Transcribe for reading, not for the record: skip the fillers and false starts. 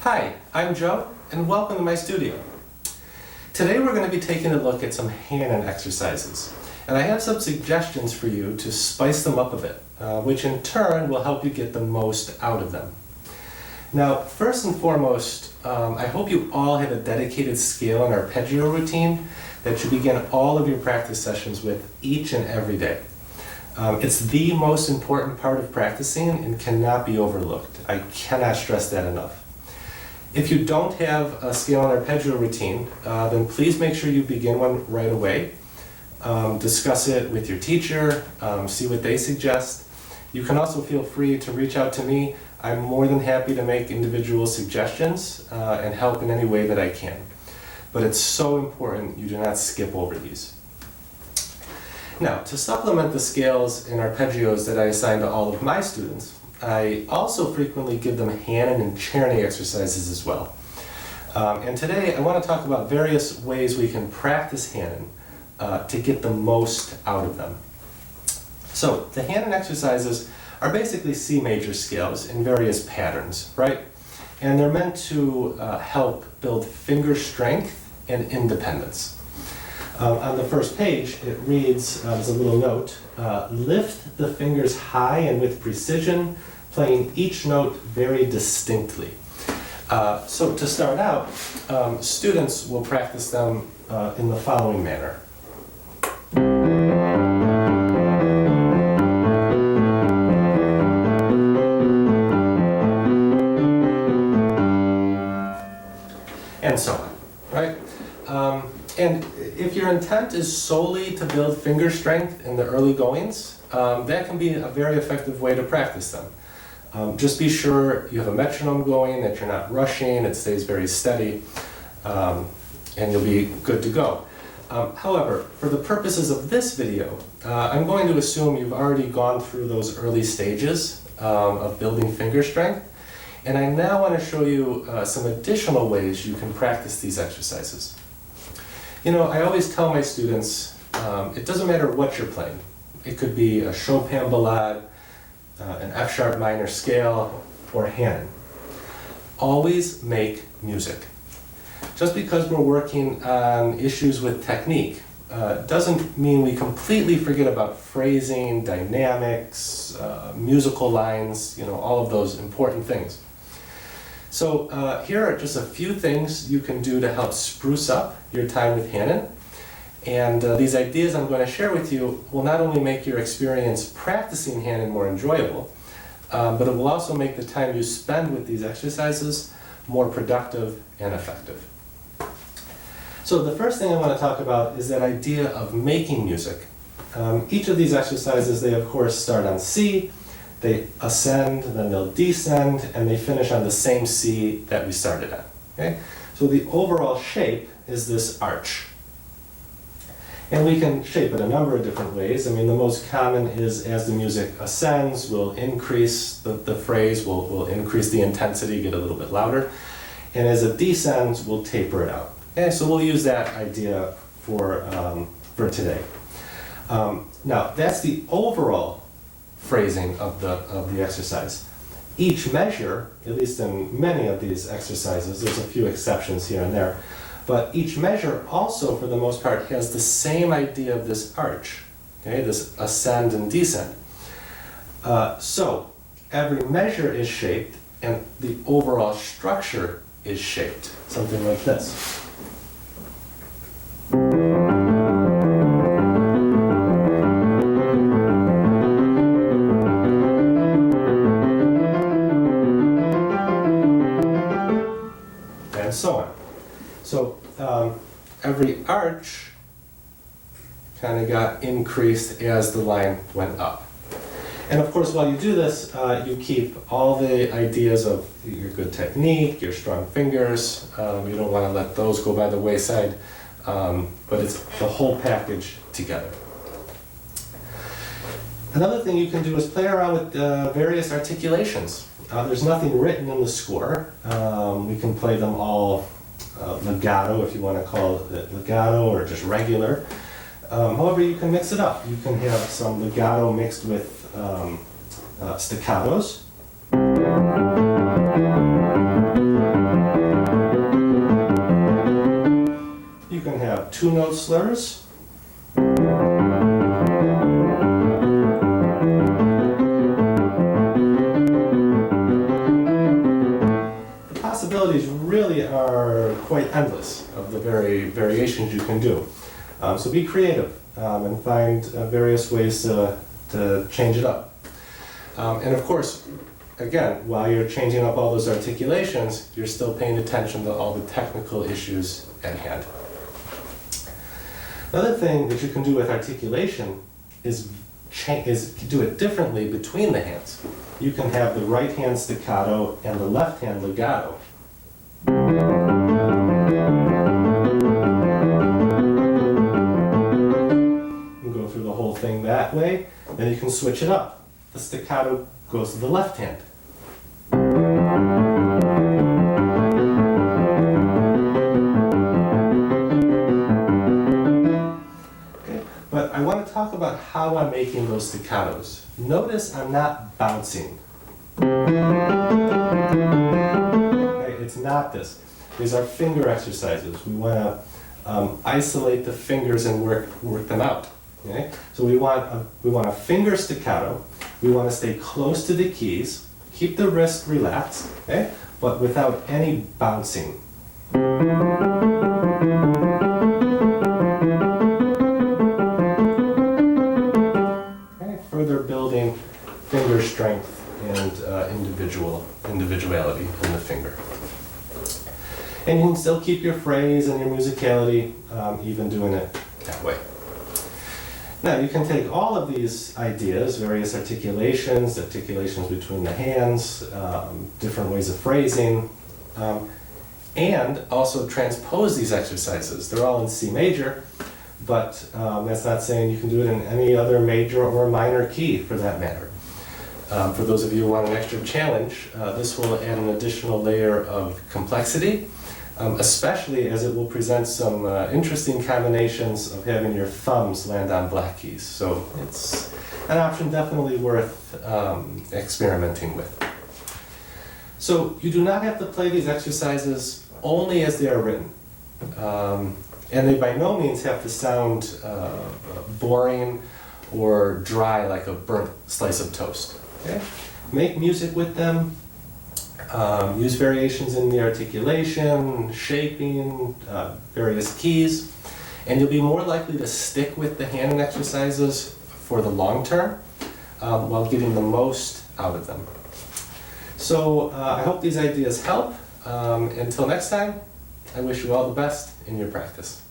Hi, I'm Joe, and welcome to my studio. Today we're going to be taking a look at some Hanon exercises, and I have some suggestions for you to spice them up a bit, which in turn will help you get the most out of them. Now, first and foremost, I hope you all have a dedicated scale and arpeggio routine that you begin all of your practice sessions with each and every day. It's the most important part of practicing and cannot be overlooked. I cannot stress that enough. If you don't have a scale and arpeggio routine, then please make sure you begin one right away. Discuss it with your teacher, see what they suggest. You can also feel free to reach out to me. I'm more than happy to make individual suggestions and help in any way that I can. But it's so important you do not skip over these. Now, to supplement the scales and arpeggios that I assign to all of my students, I also frequently give them Hanon and Czerny exercises as well. And today I want to talk about various ways we can practice Hanon to get the most out of them. So, the Hanon exercises are basically C major scales in various patterns, right? And they're meant to help build finger strength and independence. On the first page, it reads, as a little note, lift the fingers high and with precision, playing each note very distinctly. So to start out, students will practice them in the following manner. And so on, right? And if your intent is solely to build finger strength in the early goings, that can be a very effective way to practice them. Just be sure you have a metronome going, that you're not rushing, it stays very steady, and you'll be good to go. However, for the purposes of this video, I'm going to assume you've already gone through those early stages of building finger strength, and I now want to show you some additional ways you can practice these exercises. You know, I always tell my students, it doesn't matter what you're playing. It could be a Chopin ballade, an F-sharp minor scale, or Hanon. Always make music. Just because we're working on issues with technique doesn't mean we completely forget about phrasing, dynamics, musical lines, all of those important things. So here are just a few things you can do to help spruce up your time with Hanon. And these ideas I'm going to share with you will not only make your experience practicing Hanon more enjoyable, but it will also make the time you spend with these exercises more productive and effective. So the first thing I want to talk about is that idea of making music. Each of these exercises, they of course start on C, they ascend, then they'll descend, and they finish on the same C that we started at. Okay? So the overall shape is this arch. And we can shape it a number of different ways. I mean, the most common is as the music ascends, we'll increase the phrase, we'll increase the intensity, get a little bit louder. And as it descends, we'll taper it out. Okay, so we'll use that idea for today. Now, that's the overall phrasing of the exercise. Each measure, at least in many of these exercises, there's a few exceptions here and there, but each measure also, for the most part, has the same idea of this arch, okay, this ascend and descend. So every measure is shaped and the overall structure is shaped, something like this. And so on. So every arch kind of got increased as the line went up. And of course, while you do this, you keep all the ideas of your good technique, your strong fingers. You don't want to let those go by the wayside, but it's the whole package together. Another thing you can do is play around with various articulations. There's nothing written in the score. We can play them all legato, if you want to call it legato, or just regular. However, you can mix it up. You can have some legato mixed with staccatos. two-note slurs. The possibilities really are quite endless of the variations you can do. So be creative and find various ways to change it up. And of course, again, while you're changing up all those articulations, you're still paying attention to all the technical issues at hand. Another thing that you can do with articulation is do it differently between the hands. You can have the right hand staccato and the left hand legato. You can go through the whole thing that way, then you can switch it up. The staccato goes to the left hand. Okay, but I want to talk about how I'm making those staccatos. Notice I'm not bouncing. Okay, it's not this. These are finger exercises. We want to isolate the fingers and work them out. Okay? So we want a finger staccato. We want to stay close to the keys, keep the wrist relaxed, okay? But without any bouncing. Okay? Further building finger strength and individuality in the finger. And you can still keep your phrase and your musicality, even doing it that way. Now, you can take all of these ideas, various articulations between the hands, different ways of phrasing, and also transpose these exercises. They're all in C major, but that's not saying you can do it in any other major or minor key for that matter. For those of you who want an extra challenge, this will add an additional layer of complexity, especially as it will present some interesting combinations of having your thumbs land on black keys. So it's an option definitely worth experimenting with. So you do not have to play these exercises only as they are written. And they by no means have to sound boring or dry like a burnt slice of toast. Okay? Make music with them. Use variations in the articulation, shaping, various keys, and you'll be more likely to stick with the hand exercises for the long term while getting the most out of them. So I hope these ideas help. Until next time, I wish you all the best in your practice.